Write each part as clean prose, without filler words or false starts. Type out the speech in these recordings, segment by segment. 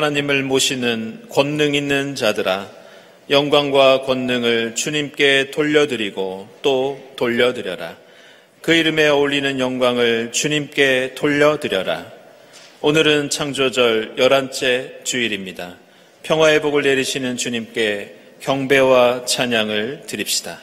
하나님을 모시는 권능 있는 자들아, 영광과 권능을 주님께 돌려드리고 또 돌려드려라. 그 이름에 어울리는 영광을 주님께 돌려드려라. 오늘은 창조절 11째 주일입니다. 평화의 복을 내리시는 주님께 경배와 찬양을 드립시다.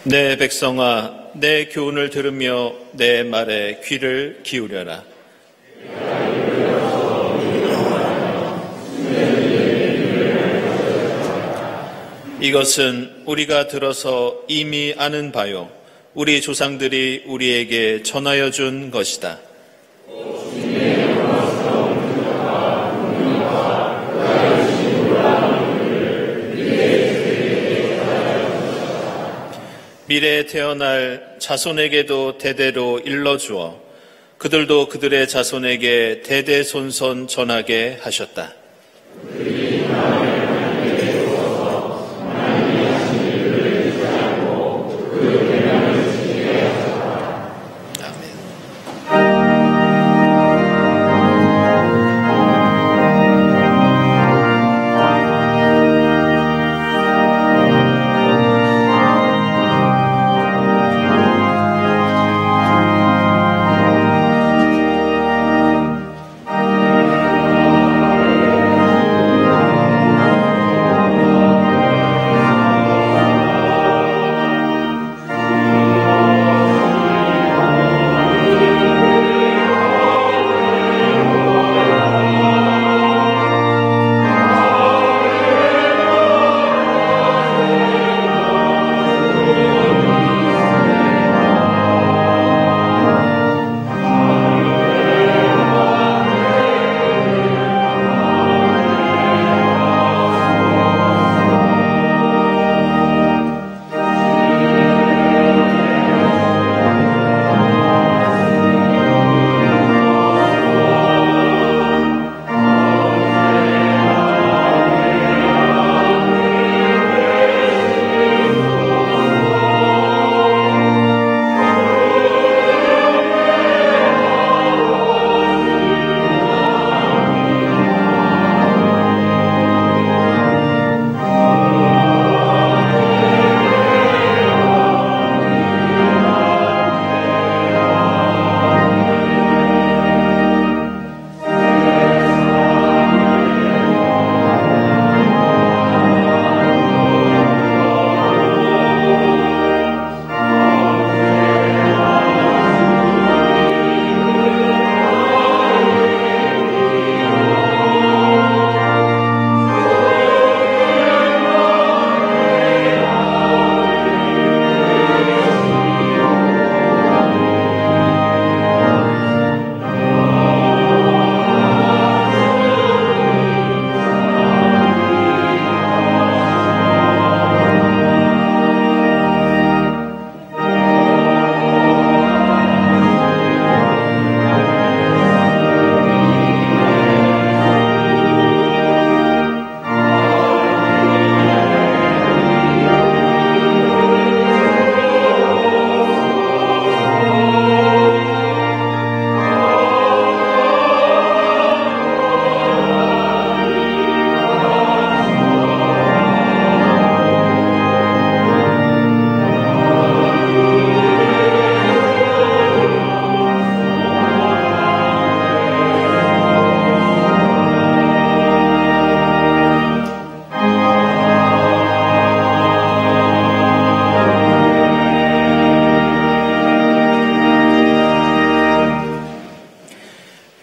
내 백성아, 내 교훈을 들으며 내 말에 귀를 기울여라. 이것은 우리가 들어서 이미 아는 바요, 우리 조상들이 우리에게 전하여 준 것이다. 미래에 태어날 자손에게도 대대로 일러주어 그들도 그들의 자손에게 대대손손 전하게 하셨다. 아멘.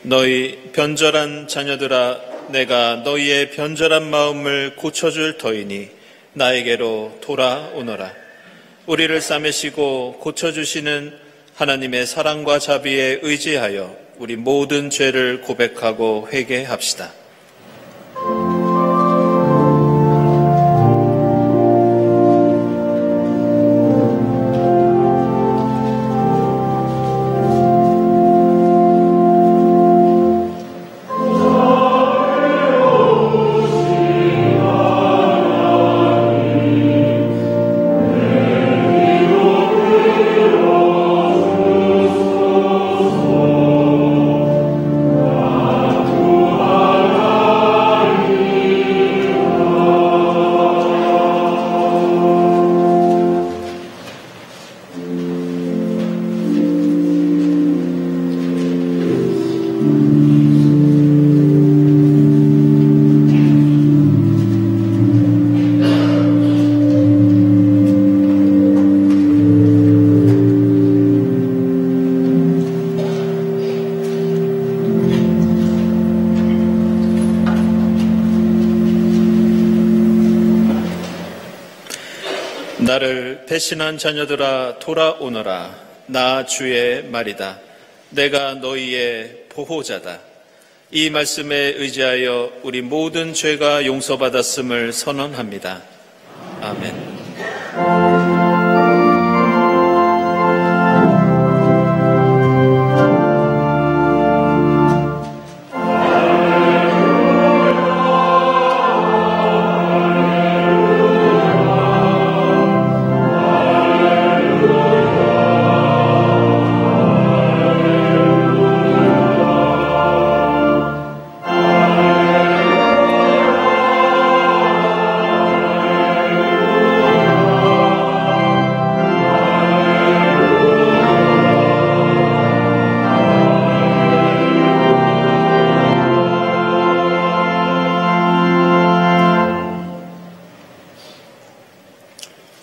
너희 변절한 자녀들아, 내가 너희의 변절한 마음을 고쳐줄 터이니 나에게로 돌아오너라. 우리를 싸매시고 고쳐주시는 하나님의 사랑과 자비에 의지하여 우리 모든 죄를 고백하고 회개합시다. 나를 배신한 자녀들아 돌아오너라. 나 주의 말이다. 내가 너희의 보호자다. 이 말씀에 의지하여 우리 모든 죄가 용서받았음을 선언합니다. 아멘.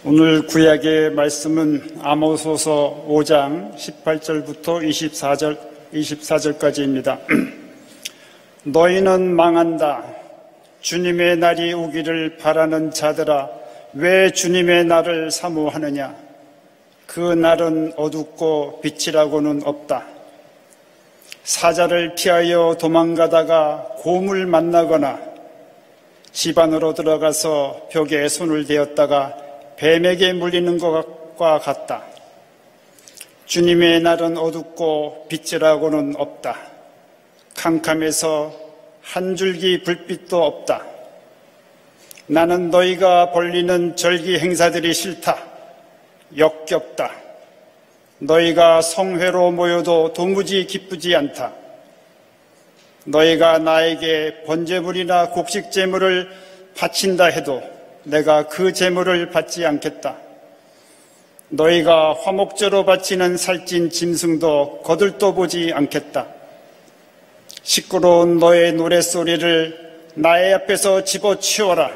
오늘 구약의 말씀은 아모스서 5장 18절부터 24절까지입니다. 너희는 망한다. 주님의 날이 오기를 바라는 자들아, 왜 주님의 날을 사모하느냐? 그 날은 어둡고 빛이라고는 없다. 사자를 피하여 도망가다가 곰을 만나거나 집 안으로 들어가서 벽에 손을 대었다가 뱀에게 물리는 것과 같다. 주님의 날은 어둡고 빛이라고는 없다. 캄캄해서 한 줄기 불빛도 없다. 나는 너희가 벌리는 절기 행사들이 싫다. 역겹다. 너희가 성회로 모여도 도무지 기쁘지 않다. 너희가 나에게 번제물이나 곡식 제물을 바친다 해도 내가 그 제물을 받지 않겠다. 너희가 화목제로 바치는 살찐 짐승도 거들떠 보지 않겠다. 시끄러운 너의 노랫소리를 나의 앞에서 집어치워라.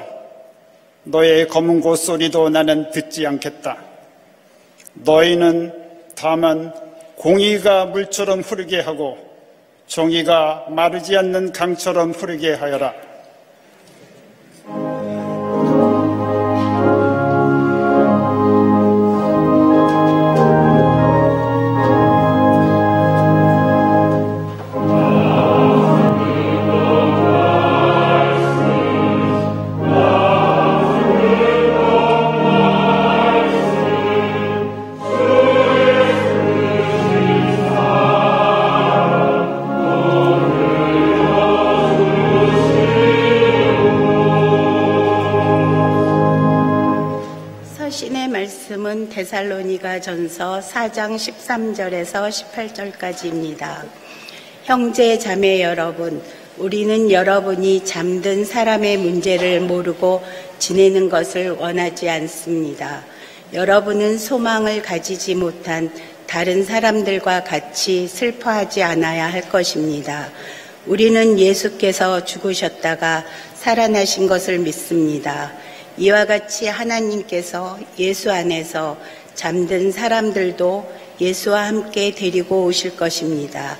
너의 검은 곳 소리도 나는 듣지 않겠다. 너희는 다만 공의가 물처럼 흐르게 하고 정의가 마르지 않는 강처럼 흐르게 하여라. 말씀은 데살로니가전서 4장 13절에서 18절까지입니다. 형제 자매 여러분, 우리는 여러분이 잠든 사람의 문제를 모르고 지내는 것을 원하지 않습니다. 여러분은 소망을 가지지 못한 다른 사람들과 같이 슬퍼하지 않아야 할 것입니다. 우리는 예수께서 죽으셨다가 살아나신 것을 믿습니다. 이와 같이 하나님께서 예수 안에서 잠든 사람들도 예수와 함께 데리고 오실 것입니다.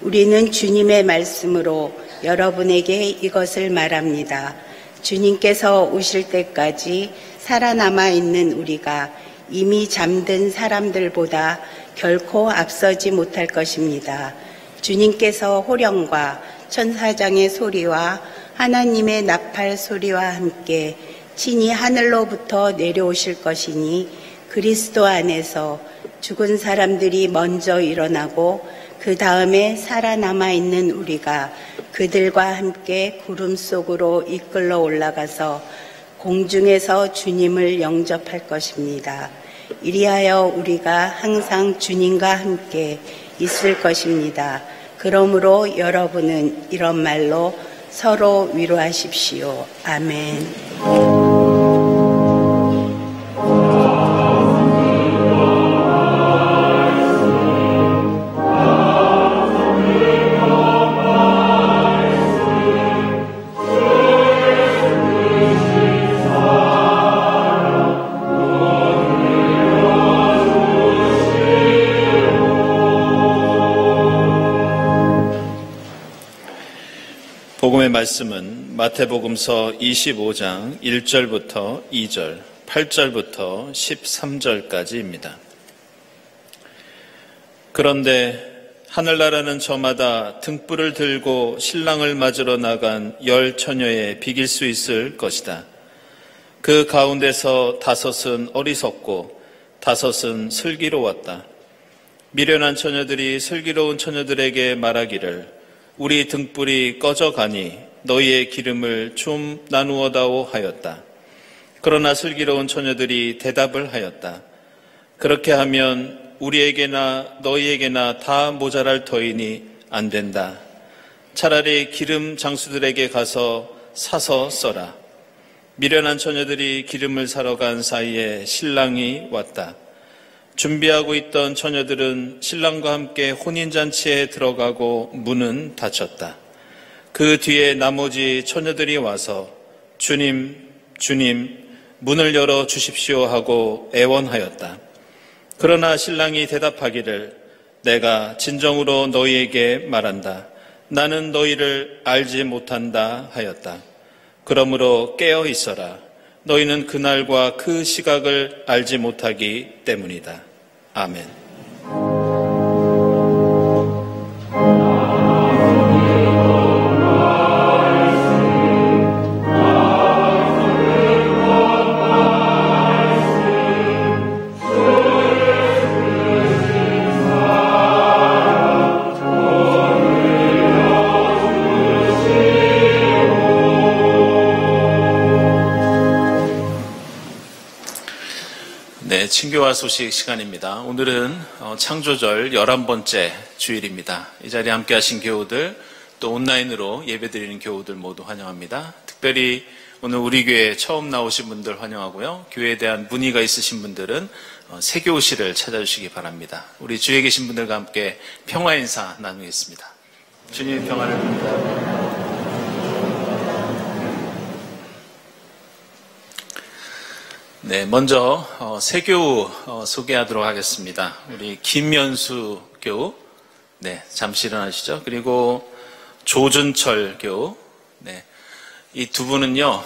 우리는 주님의 말씀으로 여러분에게 이것을 말합니다. 주님께서 오실 때까지 살아남아 있는 우리가 이미 잠든 사람들보다 결코 앞서지 못할 것입니다. 주님께서 호령과 천사장의 소리와 하나님의 나팔 소리와 함께 친히 하늘로부터 내려오실 것이니 그리스도 안에서 죽은 사람들이 먼저 일어나고 그 다음에 살아남아 있는 우리가 그들과 함께 구름 속으로 이끌러 올라가서 공중에서 주님을 영접할 것입니다. 이리하여 우리가 항상 주님과 함께 있을 것입니다. 그러므로 여러분은 이런 말로 서로 위로하십시오. 아멘. 복음의 말씀은 마태복음서 25장 1절부터 2절, 8절부터 13절까지입니다. 그런데 하늘나라는 저마다 등불을 들고 신랑을 맞으러 나간 10 처녀에 비길 수 있을 것이다. 그 가운데서 5은 어리석고 5은 슬기로웠다. 미련한 처녀들이 슬기로운 처녀들에게 말하기를 우리 등불이 꺼져가니 너희의 기름을 좀 나누어다오 하였다. 그러나 슬기로운 처녀들이 대답을 하였다. 그렇게 하면 우리에게나 너희에게나 다 모자랄 터이니 안 된다. 차라리 기름 장수들에게 가서 사서 써라. 미련한 처녀들이 기름을 사러 간 사이에 신랑이 왔다. 준비하고 있던 처녀들은 신랑과 함께 혼인잔치에 들어가고 문은 닫혔다. 그 뒤에 나머지 처녀들이 와서 주님, 주님, 문을 열어 주십시오 하고 애원하였다. 그러나 신랑이 대답하기를 내가 진정으로 너희에게 말한다. 나는 너희를 알지 못한다 하였다. 그러므로 깨어 있어라. 너희는 그날과 그 시각을 알지 못하기 때문이다. 아멘. 친교와 소식 시간입니다. 오늘은 창조절 11번째 주일입니다. 이 자리에 함께 하신 교우들, 또 온라인으로 예배드리는 교우들 모두 환영합니다. 특별히 오늘 우리 교회에 처음 나오신 분들 환영하고요. 교회에 대한 문의가 있으신 분들은 세교실을 찾아주시기 바랍니다. 우리 주위에 계신 분들과 함께 평화 인사 나누겠습니다. 주님의 평화를 빕니다. 네, 먼저 새 교우 소개하도록 하겠습니다. 우리 김연수 교우, 네, 잠시 일어나시죠. 그리고 조준철 교우, 네, 이 두 분은요,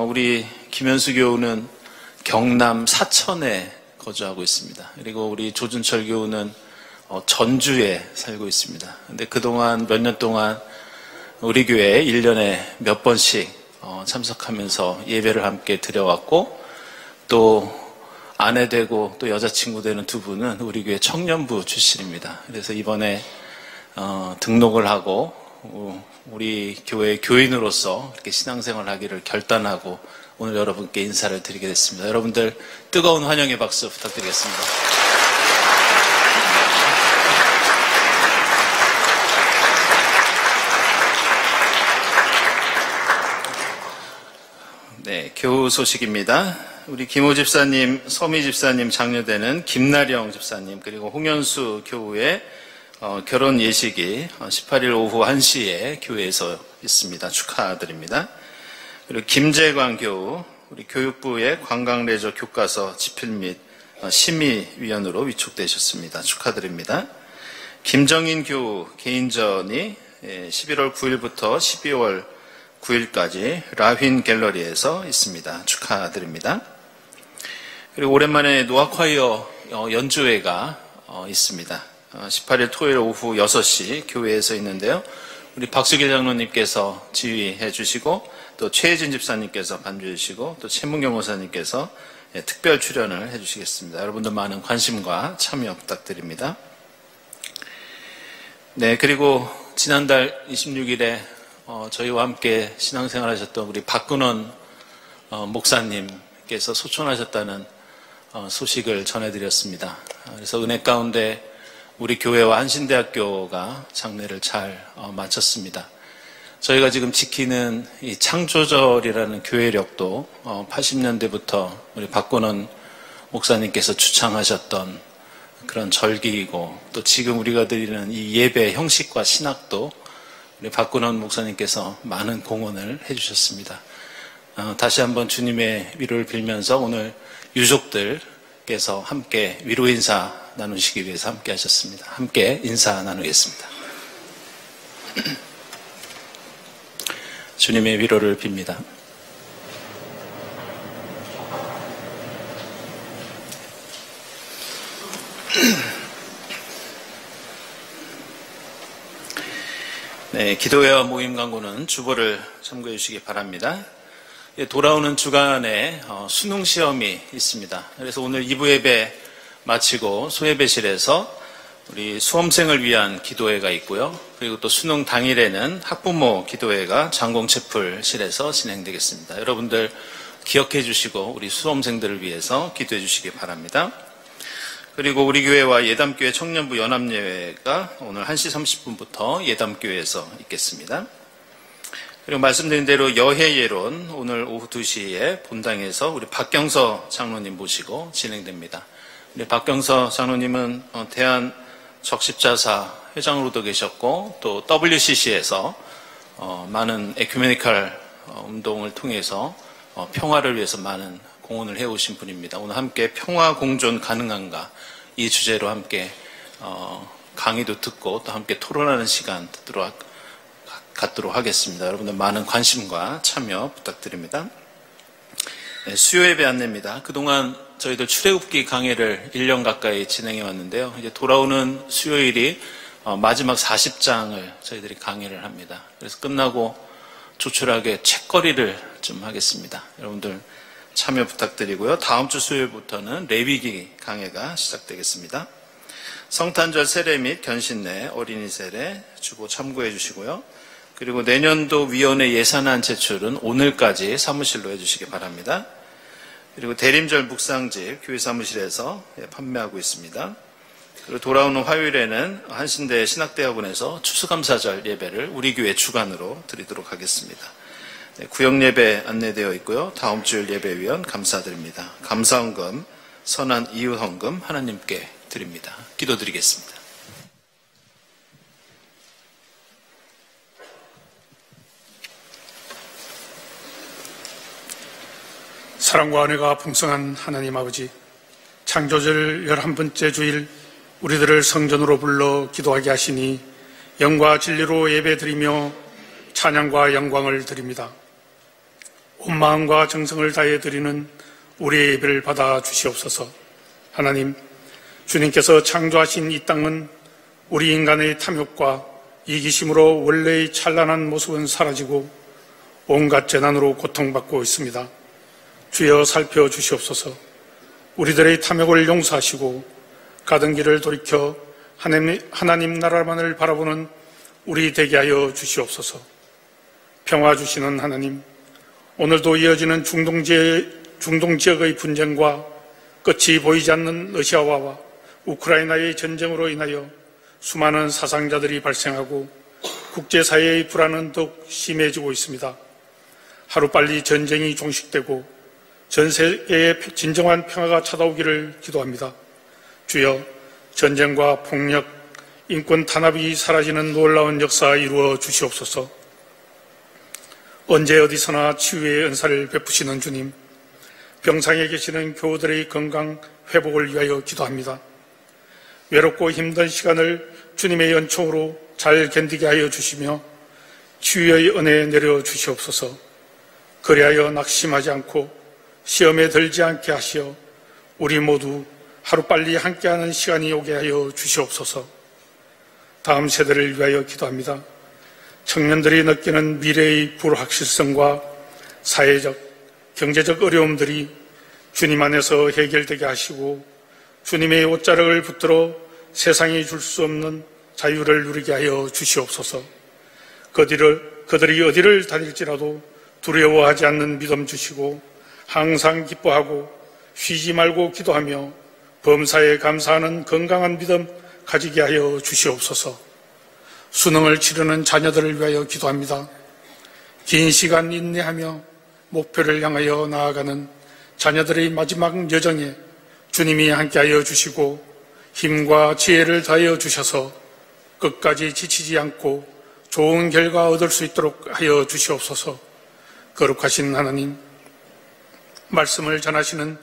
우리 김연수 교우는 경남 사천에 거주하고 있습니다. 그리고 우리 조준철 교우는 전주에 살고 있습니다. 근데 그동안 몇 년 동안 우리 교회에 1년에 몇 번씩 참석하면서 예배를 함께 드려왔고, 또 아내 되고 또 여자친구 되는 두 분은 우리 교회 청년부 출신입니다. 그래서 이번에 등록을 하고 우리 교회 교인으로서 이렇게 신앙생활을 하기를 결단하고 오늘 여러분께 인사를 드리게 됐습니다. 여러분들 뜨거운 환영의 박수 부탁드리겠습니다. 네, 교우 소식입니다. 우리 김호 집사님, 서미 집사님 장녀되는 김나령 집사님, 그리고 홍현수 교우의 결혼 예식이 18일 오후 1시에 교회에서 있습니다. 축하드립니다. 그리고 김재광 교우, 우리 교육부의 관광레저 교과서 집필 및 심의위원으로 위촉되셨습니다. 축하드립니다. 김정인 교우 개인전이 11월 9일부터 12월 9일까지 라휜 갤러리에서 있습니다. 축하드립니다. 그리고 오랜만에 노아콰이어 연주회가 있습니다. 18일 토요일 오후 6시 교회에서 있는데요. 우리 박수길 장로님께서 지휘해 주시고 또 최혜진 집사님께서 반주해 주시고 또 최문경 목사님께서 특별 출연을 해 주시겠습니다. 여러분들 많은 관심과 참여 부탁드립니다. 네, 그리고 지난달 26일에 저희와 함께 신앙생활 하셨던 우리 박근원 목사님께서 소천하셨다는 소식을 전해드렸습니다. 그래서 은혜 가운데 우리 교회와 한신대학교가 장례를 잘 마쳤습니다. 저희가 지금 지키는 이 창조절이라는 교회력도 80년대부터 우리 박건원 목사님께서 주창하셨던 그런 절기이고 또 지금 우리가 드리는 이 예배 형식과 신학도 우리 박건원 목사님께서 많은 공헌을 해주셨습니다. 다시 한번 주님의 위로를 빌면서 오늘 유족들께서 함께 위로 인사 나누시기 위해서 함께 하셨습니다. 함께 인사 나누겠습니다. 주님의 위로를 빕니다. 네, 기도회와 모임 광고는 주보를 참고해 주시기 바랍니다. 돌아오는 주간에 수능 시험이 있습니다. 그래서 오늘 2부 예배 마치고 소예배실에서 우리 수험생을 위한 기도회가 있고요. 그리고 또 수능 당일에는 학부모 기도회가 장공채플실에서 진행되겠습니다. 여러분들 기억해 주시고 우리 수험생들을 위해서 기도해 주시기 바랍니다. 그리고 우리 교회와 예담교회 청년부 연합예회가 오늘 1시 30분부터 예담교회에서 있겠습니다. 그리고 말씀드린 대로 여해예론 오늘 오후 2시에 본당에서 우리 박경서 장로님 모시고 진행됩니다. 우리 박경서 장로님은 대한 적십자사 회장으로도 계셨고 또 WCC에서 많은 에큐메니컬 운동을 통해서 평화를 위해서 많은 공헌을 해오신 분입니다. 오늘 함께 평화 공존 가능한가 이 주제로 함께 강의도 듣고 또 함께 토론하는 시간 갖도록 하겠습니다. 여러분들 많은 관심과 참여 부탁드립니다. 네, 수요예배 안내입니다. 그동안 저희들 출애굽기 강해를 1년 가까이 진행해 왔는데요. 이제 돌아오는 수요일이 마지막 40장을 저희들이 강의를 합니다. 그래서 끝나고 조촐하게 책거리를 좀 하겠습니다. 여러분들 참여 부탁드리고요. 다음 주 수요일부터는 레위기 강해가 시작되겠습니다. 성탄절 세례 및 견신례, 어린이 세례 주보 참고해 주시고요. 그리고 내년도 위원회 예산안 제출은 오늘까지 사무실로 해주시기 바랍니다. 그리고 대림절 묵상집 교회 사무실에서 판매하고 있습니다. 그리고 돌아오는 화요일에는 한신대 신학대학원에서 추수감사절 예배를 우리 교회 주관으로 드리도록 하겠습니다. 네, 구역예배 안내되어 있고요. 다음 주일 예배위원 감사드립니다. 감사헌금, 선한 이웃헌금 하나님께 드립니다. 기도드리겠습니다. 사랑과 은혜가 풍성한 하나님 아버지, 창조절 11번째 주일 우리들을 성전으로 불러 기도하게 하시니 영과 진리로 예배드리며 찬양과 영광을 드립니다. 온 마음과 정성을 다해 드리는 우리의 예배를 받아 주시옵소서. 하나님, 주님께서 창조하신 이 땅은 우리 인간의 탐욕과 이기심으로 원래의 찬란한 모습은 사라지고 온갖 재난으로 고통받고 있습니다. 주여 살펴주시옵소서. 우리들의 탐욕을 용서하시고 가던 길을 돌이켜 하나님 나라만을 바라보는 우리 되게 하여 주시옵소서. 평화 주시는 하나님, 오늘도 이어지는 중동 지역의 분쟁과 끝이 보이지 않는 러시아와 우크라이나의 전쟁으로 인하여 수많은 사상자들이 발생하고 국제사회의 불안은 더욱 심해지고 있습니다. 하루빨리 전쟁이 종식되고 전 세계에 진정한 평화가 찾아오기를 기도합니다. 주여, 전쟁과 폭력, 인권 탄압이 사라지는 놀라운 역사 이루어 주시옵소서. 언제 어디서나 치유의 은사를 베푸시는 주님, 병상에 계시는 교우들의 건강 회복을 위하여 기도합니다. 외롭고 힘든 시간을 주님의 연총으로 잘 견디게 하여 주시며 치유의 은혜 내려 주시옵소서. 그리하여 낙심하지 않고 시험에 들지 않게 하시어 우리 모두 하루빨리 함께하는 시간이 오게 하여 주시옵소서. 다음 세대를 위하여 기도합니다. 청년들이 느끼는 미래의 불확실성과 사회적, 경제적 어려움들이 주님 안에서 해결되게 하시고 주님의 옷자락을 붙들어 세상이 줄 수 없는 자유를 누리게 하여 주시옵소서. 그들이 어디를 다닐지라도 두려워하지 않는 믿음 주시고 항상 기뻐하고 쉬지 말고 기도하며 범사에 감사하는 건강한 믿음 가지게 하여 주시옵소서. 수능을 치르는 자녀들을 위하여 기도합니다. 긴 시간 인내하며 목표를 향하여 나아가는 자녀들의 마지막 여정에 주님이 함께하여 주시고 힘과 지혜를 다하여 주셔서 끝까지 지치지 않고 좋은 결과 얻을 수 있도록 하여 주시옵소서. 거룩하신 하나님, 말씀을 전하시는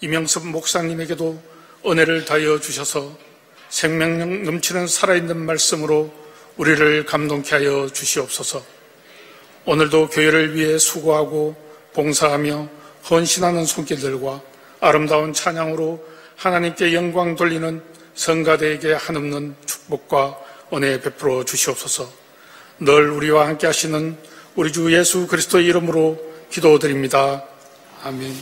이명섭 목사님에게도 은혜를 다하여 주셔서 생명력 넘치는 살아있는 말씀으로 우리를 감동케 하여 주시옵소서. 오늘도 교회를 위해 수고하고 봉사하며 헌신하는 손길들과 아름다운 찬양으로 하나님께 영광 돌리는 성가대에게 한없는 축복과 은혜 베풀어 주시옵소서. 늘 우리와 함께 하시는 우리 주 예수 그리스도의 이름으로 기도드립니다. 아멘.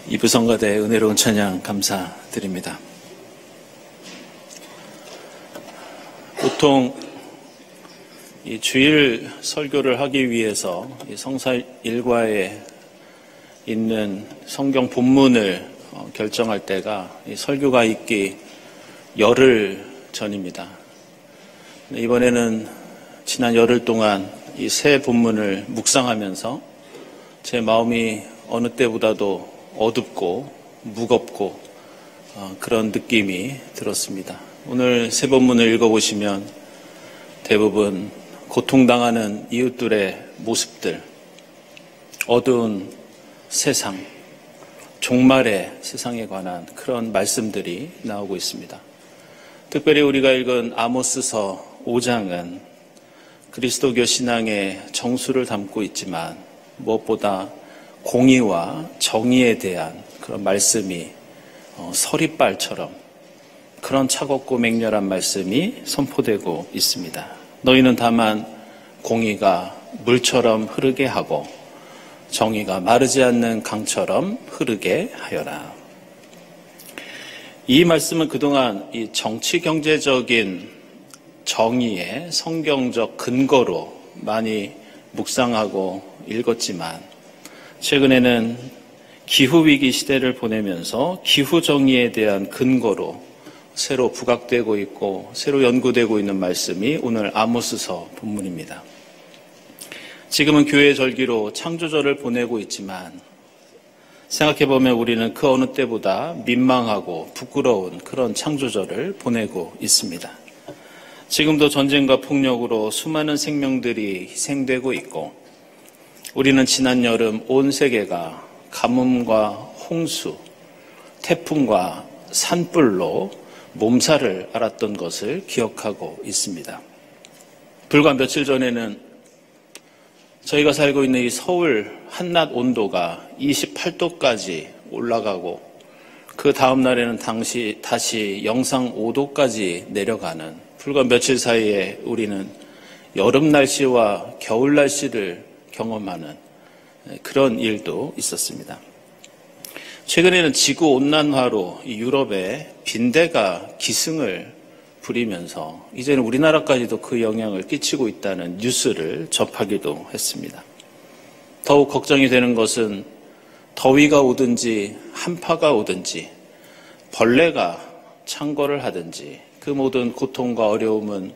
이부성가대의 은혜로운 찬양 감사드립니다. 보통 이 주일 설교를 하기 위해서 이 성사 일과에 있는 성경 본문을 결정할 때가 이 설교가 있기 열흘 전입니다. 이번에는 지난 열흘 동안 이 새 본문을 묵상하면서 제 마음이 어느 때보다도 어둡고 무겁고 그런 느낌이 들었습니다. 오늘 새 본문을 읽어보시면 대부분 고통당하는 이웃들의 모습들, 어두운 세상, 종말의 세상에 관한 그런 말씀들이 나오고 있습니다. 특별히 우리가 읽은 아모스서 5장은 그리스도교 신앙의 정수를 담고 있지만 무엇보다 공의와 정의에 대한 그런 말씀이 서리빨처럼 그런 차갑고 맹렬한 말씀이 선포되고 있습니다. 너희는 다만 공의가 물처럼 흐르게 하고 정의가 마르지 않는 강처럼 흐르게 하여라. 이 말씀은 그동안 이 정치 경제적인 정의의 성경적 근거로 많이 묵상하고 읽었지만 최근에는 기후위기 시대를 보내면서 기후정의에 대한 근거로 새로 부각되고 있고 새로 연구되고 있는 말씀이 오늘 아모스서 본문입니다. 지금은 교회 절기로 창조절을 보내고 있지만 생각해보면 우리는 그 어느 때보다 민망하고 부끄러운 그런 창조절을 보내고 있습니다. 지금도 전쟁과 폭력으로 수많은 생명들이 희생되고 있고 우리는 지난 여름 온 세계가 가뭄과 홍수, 태풍과 산불로 몸살을 앓았던 것을 기억하고 있습니다. 불과 며칠 전에는 저희가 살고 있는 이 서울 한낮 온도가 28도까지 올라가고 그 다음 날에는 다시 영상 5도까지 내려가는 불과 며칠 사이에 우리는 여름 날씨와 겨울 날씨를 경험하는 그런 일도 있었습니다. 최근에는 지구온난화로 유럽에 빈대가 기승을 부리면서 이제는 우리나라까지도 그 영향을 끼치고 있다는 뉴스를 접하기도 했습니다. 더욱 걱정이 되는 것은 더위가 오든지 한파가 오든지 벌레가 창궐을 하든지 그 모든 고통과 어려움은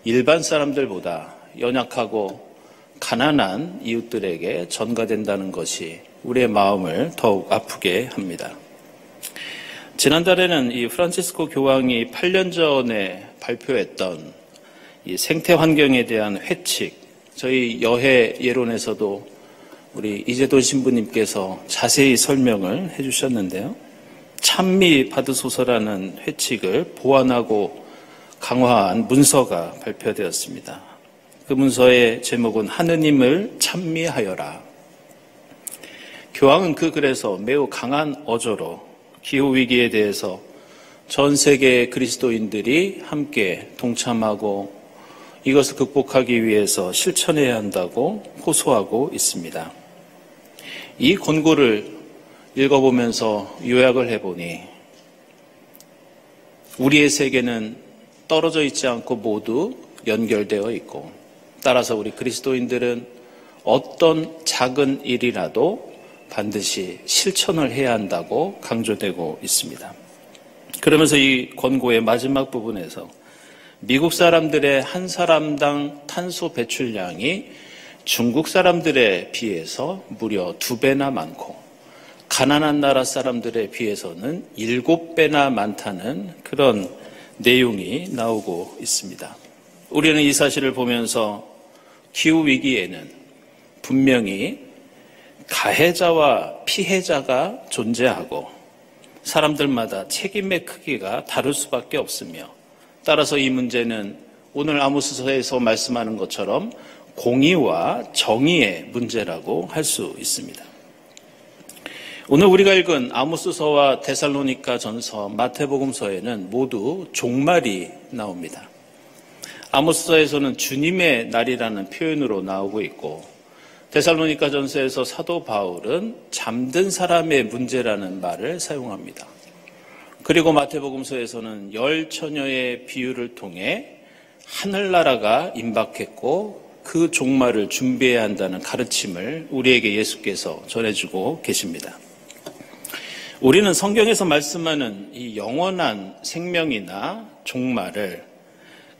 일반 사람들보다 연약하고 가난한 이웃들에게 전가된다는 것이 우리의 마음을 더욱 아프게 합니다. 지난달에는 이 프란치스코 교황이 8년 전에 발표했던 이 생태 환경에 대한 회칙, 저희 여해 예론에서도 우리 이재돈 신부님께서 자세히 설명을 해주셨는데요. 찬미 받으소서라는 회칙을 보완하고 강화한 문서가 발표되었습니다. 그 문서의 제목은 하느님을 찬미하여라. 교황은 그 글에서 매우 강한 어조로 기후위기에 대해서 전 세계의 그리스도인들이 함께 동참하고 이것을 극복하기 위해서 실천해야 한다고 호소하고 있습니다. 이 권고를 읽어보면서 요약을 해보니 우리의 세계는 떨어져 있지 않고 모두 연결되어 있고 따라서 우리 그리스도인들은 어떤 작은 일이라도 반드시 실천을 해야 한다고 강조되고 있습니다. 그러면서 이 권고의 마지막 부분에서 미국 사람들의 한 사람당 탄소 배출량이 중국 사람들에 비해서 무려 2배나 많고 가난한 나라 사람들에 비해서는 7배나 많다는 그런 내용이 나오고 있습니다. 우리는 이 사실을 보면서 기후위기에는 분명히 가해자와 피해자가 존재하고 사람들마다 책임의 크기가 다를 수밖에 없으며 따라서 이 문제는 오늘 아모스서에서 말씀하는 것처럼 공의와 정의의 문제라고 할 수 있습니다. 오늘 우리가 읽은 아모스서와 데살로니가 전서, 마태복음서에는 모두 종말이 나옵니다. 아모스서에서는 주님의 날이라는 표현으로 나오고 있고 데살로니가전서에서 사도 바울은 잠든 사람의 문제라는 말을 사용합니다. 그리고 마태복음서에서는 10처녀의 비유를 통해 하늘나라가 임박했고 그 종말을 준비해야 한다는 가르침을 우리에게 예수께서 전해주고 계십니다. 우리는 성경에서 말씀하는 이 영원한 생명이나 종말을,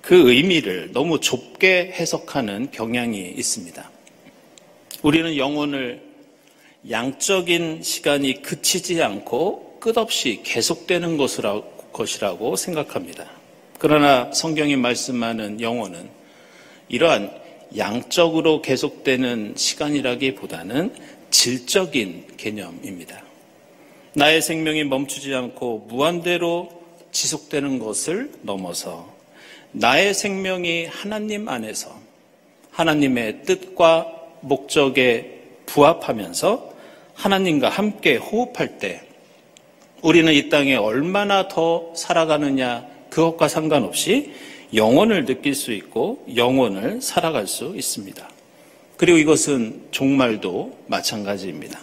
그 의미를 너무 좁게 해석하는 경향이 있습니다. 우리는 영혼을 양적인 시간이 그치지 않고 끝없이 계속되는 것이라고 생각합니다. 그러나 성경이 말씀하는 영혼은 이러한 양적으로 계속되는 시간이라기보다는 질적인 개념입니다. 나의 생명이 멈추지 않고 무한대로 지속되는 것을 넘어서 나의 생명이 하나님 안에서 하나님의 뜻과 목적에 부합하면서 하나님과 함께 호흡할 때 우리는 이 땅에 얼마나 더 살아가느냐 그것과 상관없이 영혼을 느낄 수 있고 영혼을 살아갈 수 있습니다. 그리고 이것은 종말도 마찬가지입니다.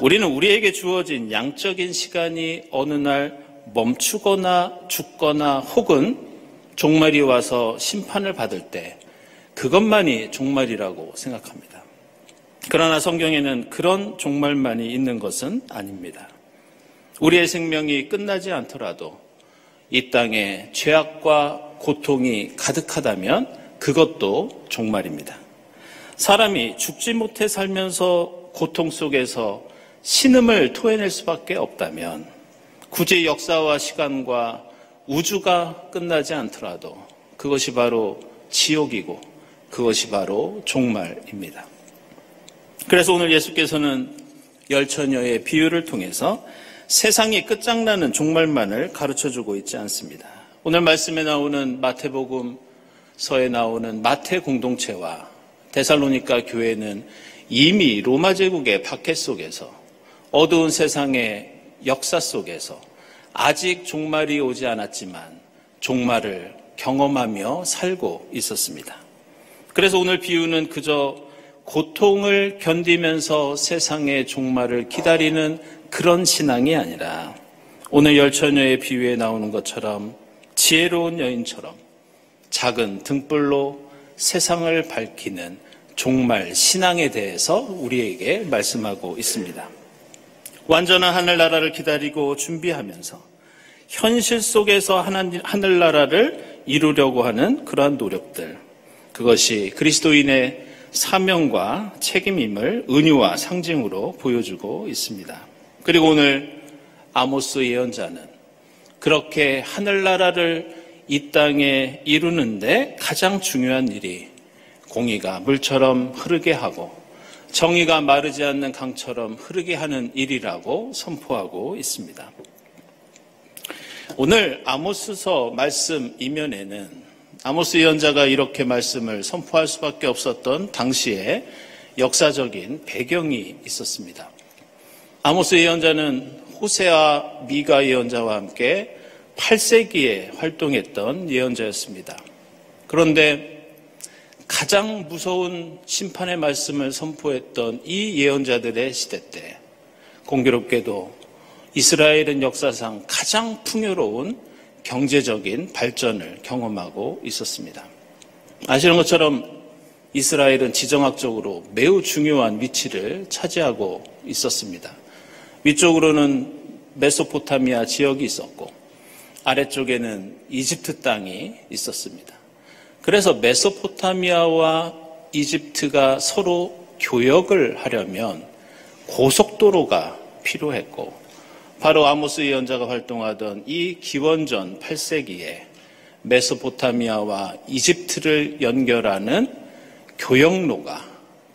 우리는 우리에게 주어진 양적인 시간이 어느 날 멈추거나 죽거나 혹은 종말이 와서 심판을 받을 때 그것만이 종말이라고 생각합니다. 그러나 성경에는 그런 종말만이 있는 것은 아닙니다. 우리의 생명이 끝나지 않더라도 이 땅에 죄악과 고통이 가득하다면 그것도 종말입니다. 사람이 죽지 못해 살면서 고통 속에서 신음을 토해낼 수밖에 없다면 굳이 역사와 시간과 우주가 끝나지 않더라도 그것이 바로 지옥이고 그것이 바로 종말입니다. 그래서 오늘 예수께서는 10처녀의 비유를 통해서 세상이 끝장나는 종말만을 가르쳐주고 있지 않습니다. 오늘 말씀에 나오는 마태복음서에 나오는 마태 공동체와 데살로니가 교회는 이미 로마 제국의 박해 속에서 어두운 세상의 역사 속에서 아직 종말이 오지 않았지만 종말을 경험하며 살고 있었습니다. 그래서 오늘 비유는 그저 고통을 견디면서 세상의 종말을 기다리는 그런 신앙이 아니라 오늘 10처녀의 비유에 나오는 것처럼 지혜로운 여인처럼 작은 등불로 세상을 밝히는 종말 신앙에 대해서 우리에게 말씀하고 있습니다. 완전한 하늘나라를 기다리고 준비하면서 현실 속에서 하늘나라를 이루려고 하는 그러한 노력들, 그것이 그리스도인의 사명과 책임임을 은유와 상징으로 보여주고 있습니다. 그리고 오늘 아모스 예언자는 그렇게 하늘나라를 이 땅에 이루는데 가장 중요한 일이 공의가 물처럼 흐르게 하고 정의가 마르지 않는 강처럼 흐르게 하는 일이라고 선포하고 있습니다. 오늘 아모스서 말씀 이면에는 아모스 예언자가 이렇게 말씀을 선포할 수밖에 없었던 당시의 역사적인 배경이 있었습니다. 아모스 예언자는 호세아 미가 예언자와 함께 8세기에 활동했던 예언자였습니다. 그런데 가장 무서운 심판의 말씀을 선포했던 이 예언자들의 시대 때 공교롭게도 이스라엘은 역사상 가장 풍요로운 경제적인 발전을 경험하고 있었습니다. 아시는 것처럼 이스라엘은 지정학적으로 매우 중요한 위치를 차지하고 있었습니다. 위쪽으로는 메소포타미아 지역이 있었고 아래쪽에는 이집트 땅이 있었습니다. 그래서 메소포타미아와 이집트가 서로 교역을 하려면 고속도로가 필요했고 바로 아모스 예언자가 활동하던 이 기원전 8세기에 메소포타미아와 이집트를 연결하는 교역로가,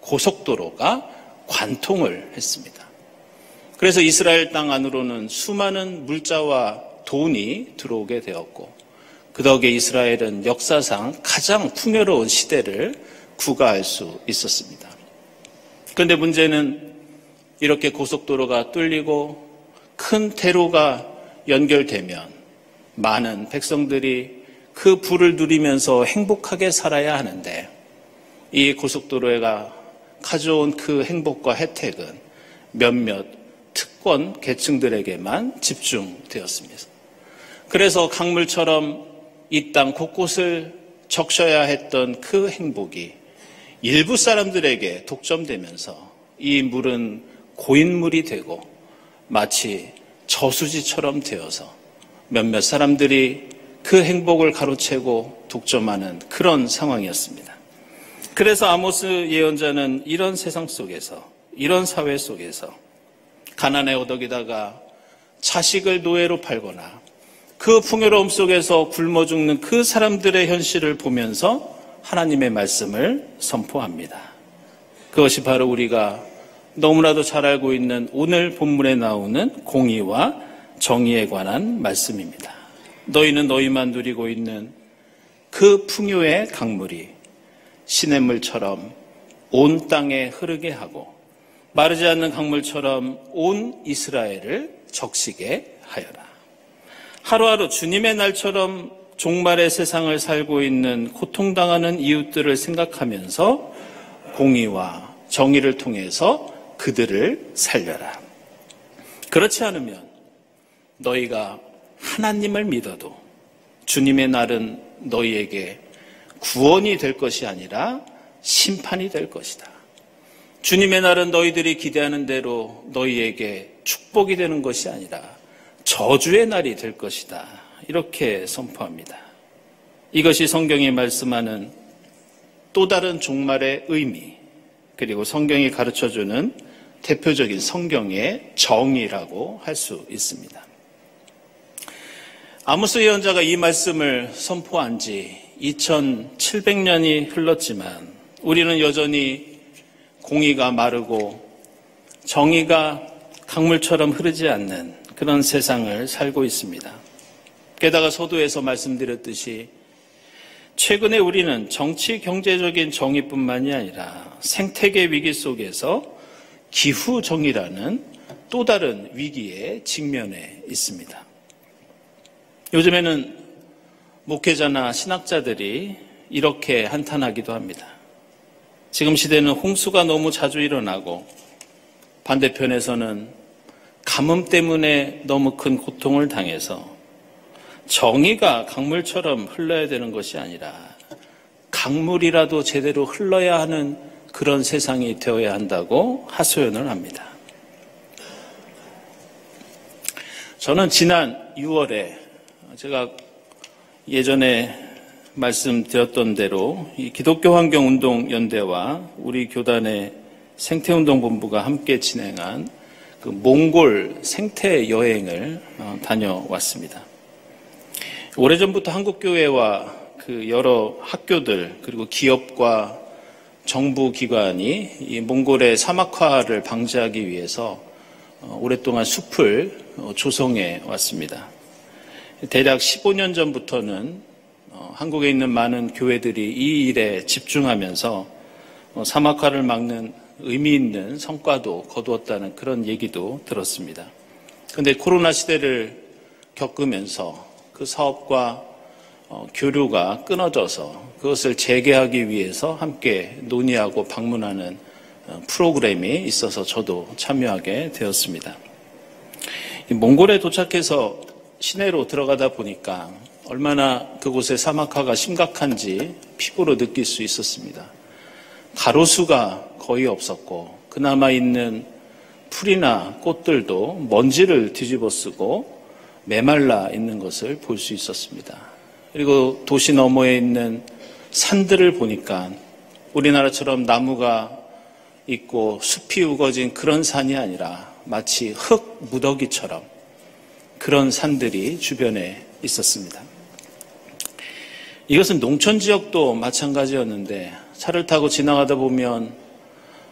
고속도로가 관통을 했습니다. 그래서 이스라엘 땅 안으로는 수많은 물자와 돈이 들어오게 되었고 그 덕에 이스라엘은 역사상 가장 풍요로운 시대를 구가할 수 있었습니다. 그런데 문제는 이렇게 고속도로가 뚫리고 큰 대로가 연결되면 많은 백성들이 그 부를 누리면서 행복하게 살아야 하는데 이 고속도로가 가져온 그 행복과 혜택은 몇몇 특권 계층들에게만 집중되었습니다. 그래서 강물처럼 이 땅 곳곳을 적셔야 했던 그 행복이 일부 사람들에게 독점되면서 이 물은 고인물이 되고 마치 저수지처럼 되어서 몇몇 사람들이 그 행복을 가로채고 독점하는 그런 상황이었습니다. 그래서 아모스 예언자는 이런 세상 속에서, 이런 사회 속에서 가난에 어덕이다가 자식을 노예로 팔거나 그 풍요로움 속에서 굶어 죽는 그 사람들의 현실을 보면서 하나님의 말씀을 선포합니다. 그것이 바로 우리가 너무나도 잘 알고 있는 오늘 본문에 나오는 공의와 정의에 관한 말씀입니다. 너희는 너희만 누리고 있는 그 풍요의 강물이 시냇물처럼 온 땅에 흐르게 하고 마르지 않는 강물처럼 온 이스라엘을 적시게 하여라. 하루하루 주님의 날처럼 종말의 세상을 살고 있는 고통당하는 이웃들을 생각하면서 공의와 정의를 통해서 그들을 살려라. 그렇지 않으면 너희가 하나님을 믿어도 주님의 날은 너희에게 구원이 될 것이 아니라 심판이 될 것이다. 주님의 날은 너희들이 기대하는 대로 너희에게 축복이 되는 것이 아니라 저주의 날이 될 것이다. 이렇게 선포합니다. 이것이 성경이 말씀하는 또 다른 종말의 의미, 그리고 성경이 가르쳐주는 대표적인 성경의 정의라고 할 수 있습니다. 아모스 예언자가 이 말씀을 선포한 지 2700년이 흘렀지만 우리는 여전히 공의가 마르고 정의가 강물처럼 흐르지 않는 그런 세상을 살고 있습니다. 게다가 서두에서 말씀드렸듯이 최근에 우리는 정치 경제적인 정의뿐만이 아니라 생태계 위기 속에서 기후 정의라는 또 다른 위기에 직면해 있습니다. 요즘에는 목회자나 신학자들이 이렇게 한탄하기도 합니다. 지금 시대는 홍수가 너무 자주 일어나고 반대편에서는 가뭄 때문에 너무 큰 고통을 당해서 정의가 강물처럼 흘러야 되는 것이 아니라 강물이라도 제대로 흘러야 하는 그런 세상이 되어야 한다고 하소연을 합니다. 저는 지난 6월에 제가 예전에 말씀드렸던 대로 이 기독교환경운동연대와 우리 교단의 생태운동본부가 함께 진행한 그 몽골 생태 여행을 다녀왔습니다. 오래전부터 한국교회와 그 여러 학교들 그리고 기업과 정부 기관이 이 몽골의 사막화를 방지하기 위해서 오랫동안 숲을 조성해 왔습니다. 대략 15년 전부터는 한국에 있는 많은 교회들이 이 일에 집중하면서 사막화를 막는 의미 있는 성과도 거두었다는 그런 얘기도 들었습니다. 그런데 코로나 시대를 겪으면서 그 사업과 교류가 끊어져서 그것을 재개하기 위해서 함께 논의하고 방문하는 프로그램이 있어서 저도 참여하게 되었습니다. 몽골에 도착해서 시내로 들어가다 보니까 얼마나 그곳의 사막화가 심각한지 피부로 느낄 수 있었습니다. 가로수가 거의 없었고 그나마 있는 풀이나 꽃들도 먼지를 뒤집어 쓰고 메말라 있는 것을 볼 수 있었습니다. 그리고 도시 너머에 있는 산들을 보니까 우리나라처럼 나무가 있고 숲이 우거진 그런 산이 아니라 마치 흙 무더기처럼 그런 산들이 주변에 있었습니다. 이것은 농촌 지역도 마찬가지였는데 차를 타고 지나가다 보면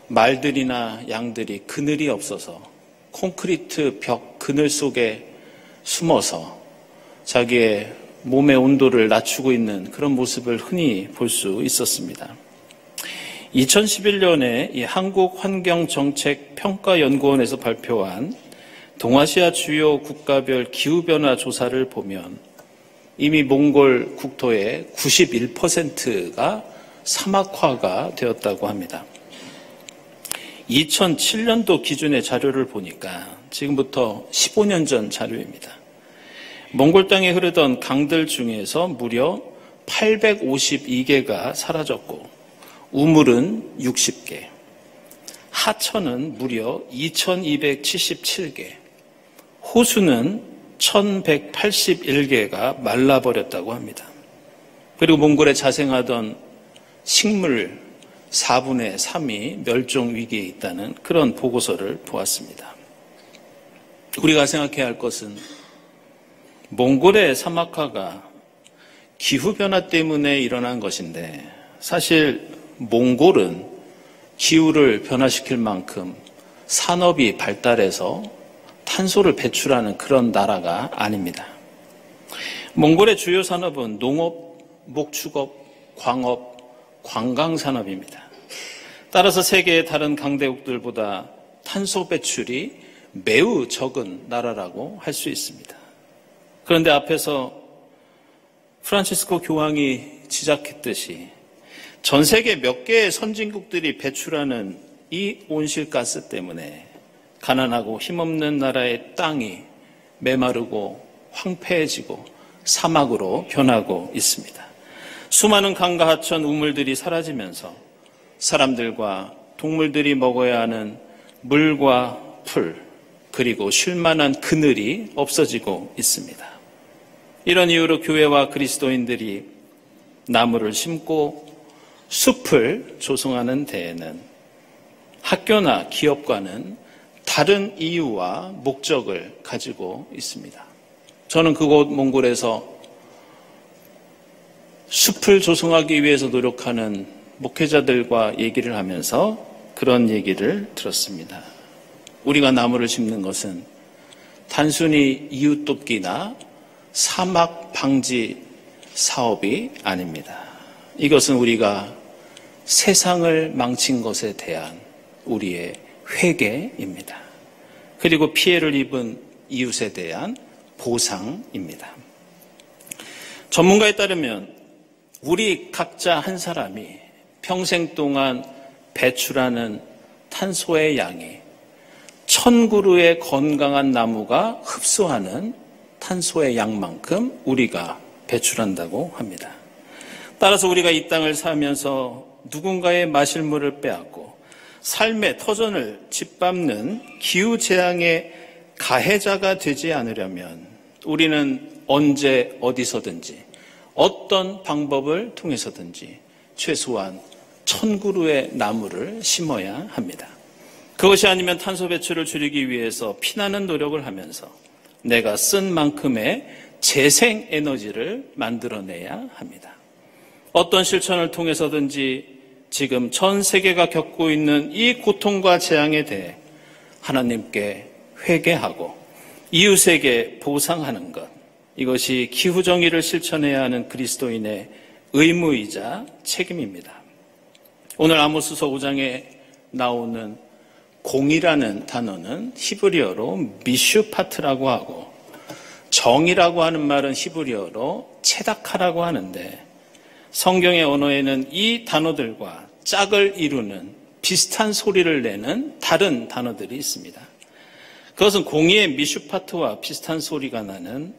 말들이나 양들이 그늘이 없어서 콘크리트 벽 그늘 속에 숨어서 자기의 몸의 온도를 낮추고 있는 그런 모습을 흔히 볼 수 있었습니다. 2011년에 이 한국환경정책평가연구원에서 발표한 동아시아 주요 국가별 기후변화 조사를 보면 이미 몽골 국토의 91%가 사막화가 되었다고 합니다. 2007년도 기준의 자료를 보니까 지금부터 15년 전 자료입니다. 몽골 땅에 흐르던 강들 중에서 무려 852개가 사라졌고 우물은 60개, 하천은 무려 2277개, 호수는 1181개가 말라버렸다고 합니다. 그리고 몽골에 자생하던 식물 4분의 3이 멸종 위기에 있다는 그런 보고서를 보았습니다. 우리가 생각해야 할 것은 몽골의 사막화가 기후변화 때문에 일어난 것인데 사실 몽골은 기후를 변화시킬 만큼 산업이 발달해서 탄소를 배출하는 그런 나라가 아닙니다. 몽골의 주요 산업은 농업, 목축업, 광업, 관광산업입니다. 따라서 세계의 다른 강대국들보다 탄소 배출이 매우 적은 나라라고 할 수 있습니다. 그런데 앞에서 프란치스코 교황이 지적했듯이 전 세계 몇 개의 선진국들이 배출하는 이 온실가스 때문에 가난하고 힘없는 나라의 땅이 메마르고 황폐해지고 사막으로 변하고 있습니다. 수많은 강과 하천, 우물들이 사라지면서 사람들과 동물들이 먹어야 하는 물과 풀, 그리고 쉴만한 그늘이 없어지고 있습니다. 이런 이유로 교회와 그리스도인들이 나무를 심고 숲을 조성하는 데에는 학교나 기업과는 다른 이유와 목적을 가지고 있습니다. 저는 그곳 몽골에서 숲을 조성하기 위해서 노력하는 목회자들과 얘기를 하면서 그런 얘기를 들었습니다. 우리가 나무를 심는 것은 단순히 이웃 돕기나 사막 방지 사업이 아닙니다. 이것은 우리가 세상을 망친 것에 대한 우리의 회개입니다. 그리고 피해를 입은 이웃에 대한 보상입니다. 전문가에 따르면 우리 각자 한 사람이 평생 동안 배출하는 탄소의 양이 1000그루의 건강한 나무가 흡수하는 탄소의 양만큼 우리가 배출한다고 합니다. 따라서 우리가 이 땅을 살면서 누군가의 마실 물을 빼앗고 삶의 터전을 짓밟는 기후재앙의 가해자가 되지 않으려면 우리는 언제 어디서든지 어떤 방법을 통해서든지 최소한 1000그루의 나무를 심어야 합니다. 그것이 아니면 탄소 배출을 줄이기 위해서 피나는 노력을 하면서 내가 쓴 만큼의 재생 에너지를 만들어내야 합니다. 어떤 실천을 통해서든지 지금 전 세계가 겪고 있는 이 고통과 재앙에 대해 하나님께 회개하고 이웃에게 보상하는 것, 이것이 기후정의를 실천해야 하는 그리스도인의 의무이자 책임입니다. 오늘 아모스서 5장에 나오는 공이라는 단어는 히브리어로 미슈파트라고 하고 정이라고 하는 말은 히브리어로 체다카라고 하는데 성경의 언어에는 이 단어들과 짝을 이루는 비슷한 소리를 내는 다른 단어들이 있습니다. 그것은 공의의 미슈파트와 비슷한 소리가 나는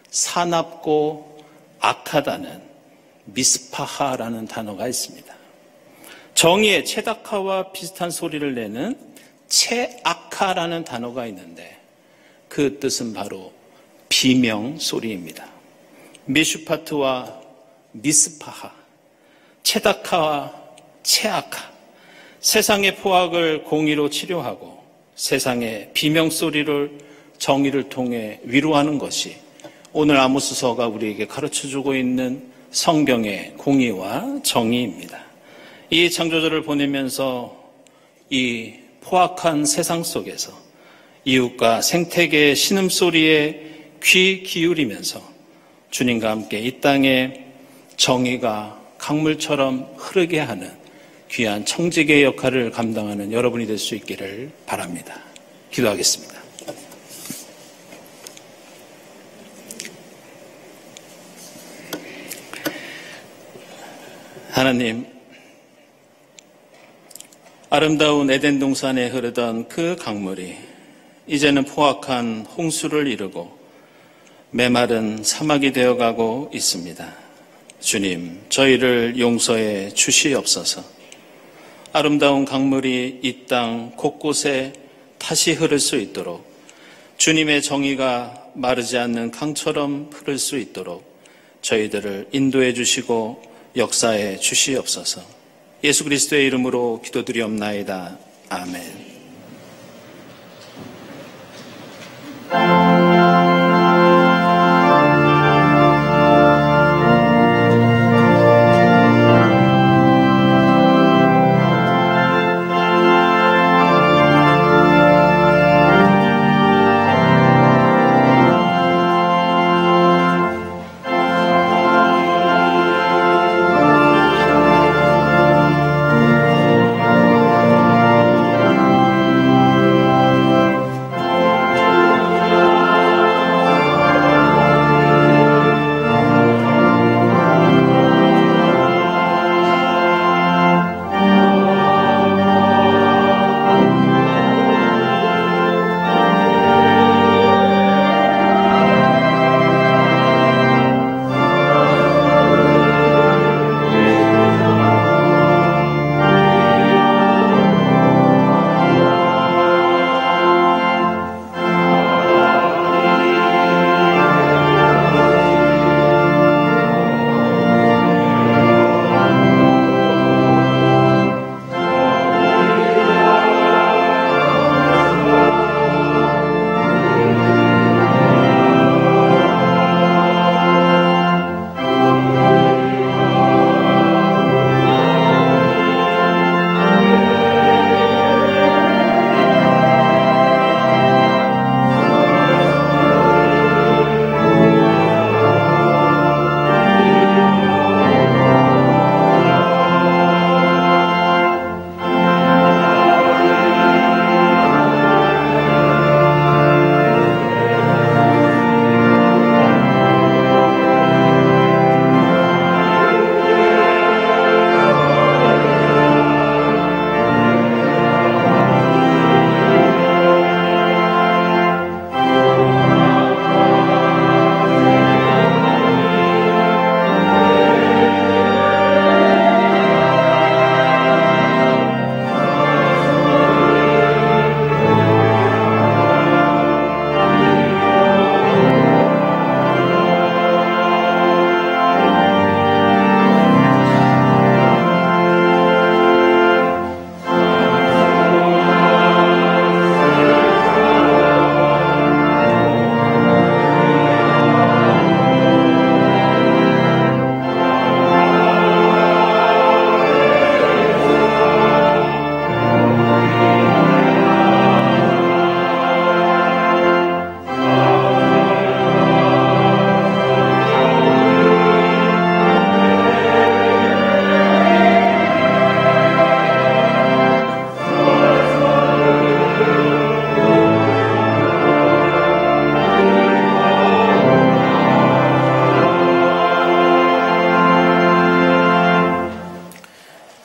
사납고 악하다는 미스파하라는 단어가 있습니다. 정의의 체다카와 비슷한 소리를 내는 체아카라는 단어가 있는데 그 뜻은 바로 비명 소리입니다. 미슈파트와 미스파하, 체다카와 체아카, 세상의 포악을 공의로 치료하고 세상의 비명 소리를 정의를 통해 위로하는 것이 오늘 아모스서가 우리에게 가르쳐주고 있는 성경의 공의와 정의입니다. 이 창조주를 보내면서 이 포악한 세상 속에서 이웃과 생태계의 신음소리에 귀 기울이면서 주님과 함께 이 땅에 정의가 강물처럼 흐르게 하는 귀한 청지기의 역할을 감당하는 여러분이 될 수 있기를 바랍니다. 기도하겠습니다. 하나님, 아름다운 에덴 동산에 흐르던 그 강물이 이제는 포악한 홍수를 이루고 메마른 사막이 되어가고 있습니다. 주님, 저희를 용서해 주시옵소서. 아름다운 강물이 이 땅 곳곳에 다시 흐를 수 있도록, 주님의 정의가 마르지 않는 강처럼 흐를 수 있도록 저희들을 인도해 주시고 역사해 주시옵소서. 예수 그리스도의 이름으로 기도드리옵나이다. 아멘.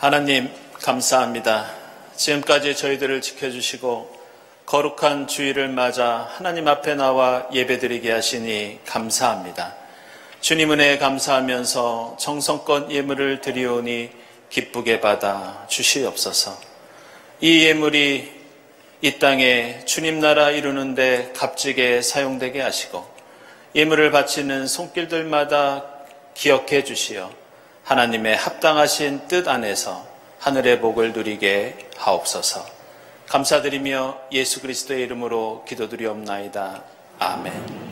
하나님 감사합니다. 지금까지 저희들을 지켜주시고 거룩한 주일을 맞아 하나님 앞에 나와 예배드리게 하시니 감사합니다. 주님 은혜에 감사하면서 정성껏 예물을 드리오니 기쁘게 받아 주시옵소서. 이 예물이 이 땅에 주님 나라 이루는데 값지게 사용되게 하시고 예물을 바치는 손길들마다 기억해 주시어 하나님의 합당하신 뜻 안에서 하늘의 복을 누리게 하옵소서. 감사드리며 예수 그리스도의 이름으로 기도드리옵나이다. 아멘.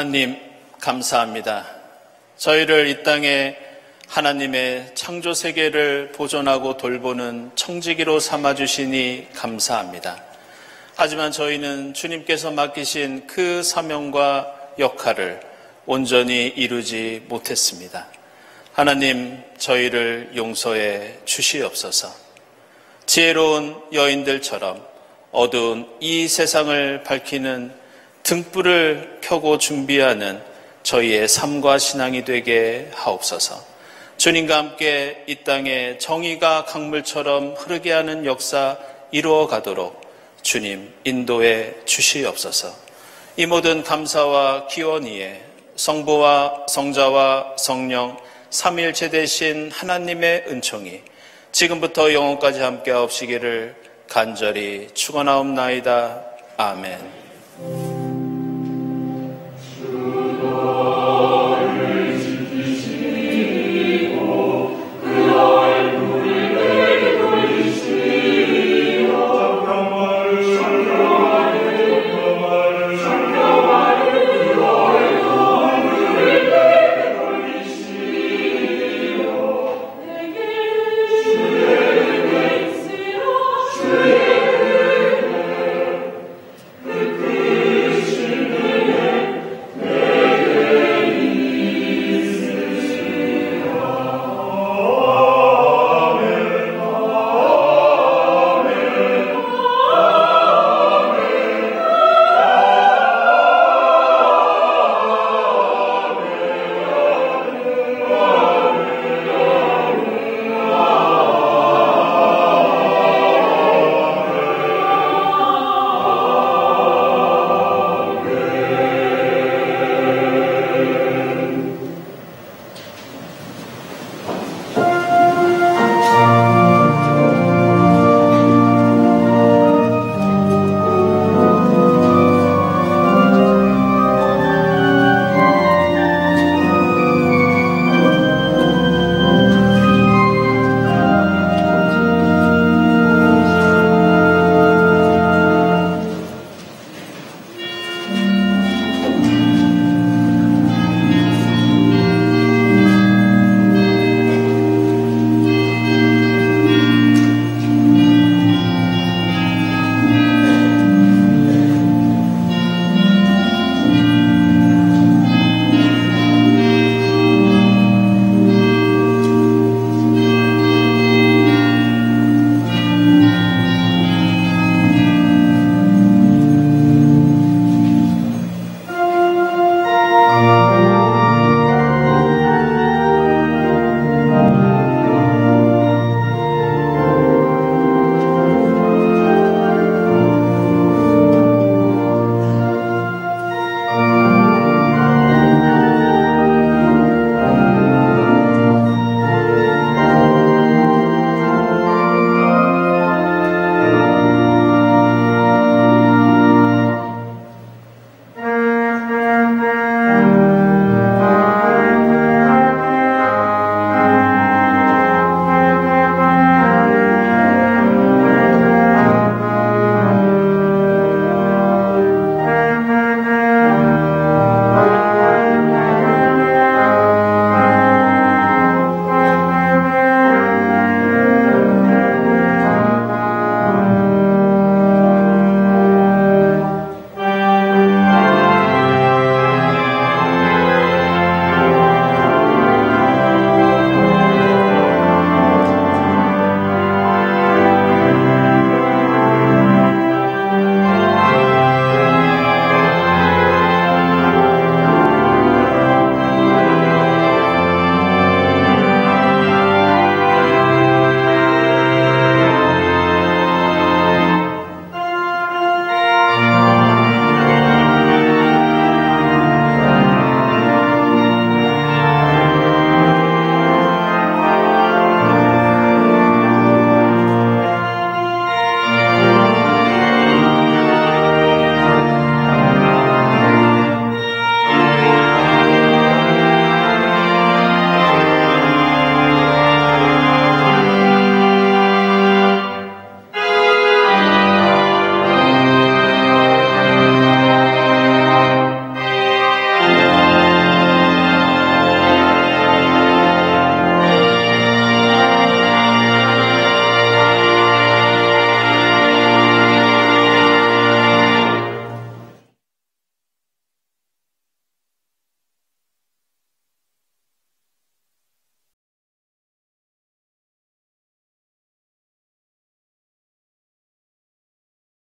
하나님 감사합니다. 저희를 이 땅에 하나님의 창조 세계를 보존하고 돌보는 청지기로 삼아주시니 감사합니다. 하지만 저희는 주님께서 맡기신 그 사명과 역할을 온전히 이루지 못했습니다. 하나님, 저희를 용서해 주시옵소서. 지혜로운 여인들처럼 어두운 이 세상을 밝히는 등불을 켜고 준비하는 저희의 삶과 신앙이 되게 하옵소서. 주님과 함께 이 땅에 정의가 강물처럼 흐르게 하는 역사 이루어 가도록 주님 인도해 주시옵소서. 이 모든 감사와 기원 위에 성부와 성자와 성령 삼위일체 되신 하나님의 은총이 지금부터 영원까지 함께 하옵시기를 간절히 축원하옵나이다. 아멘.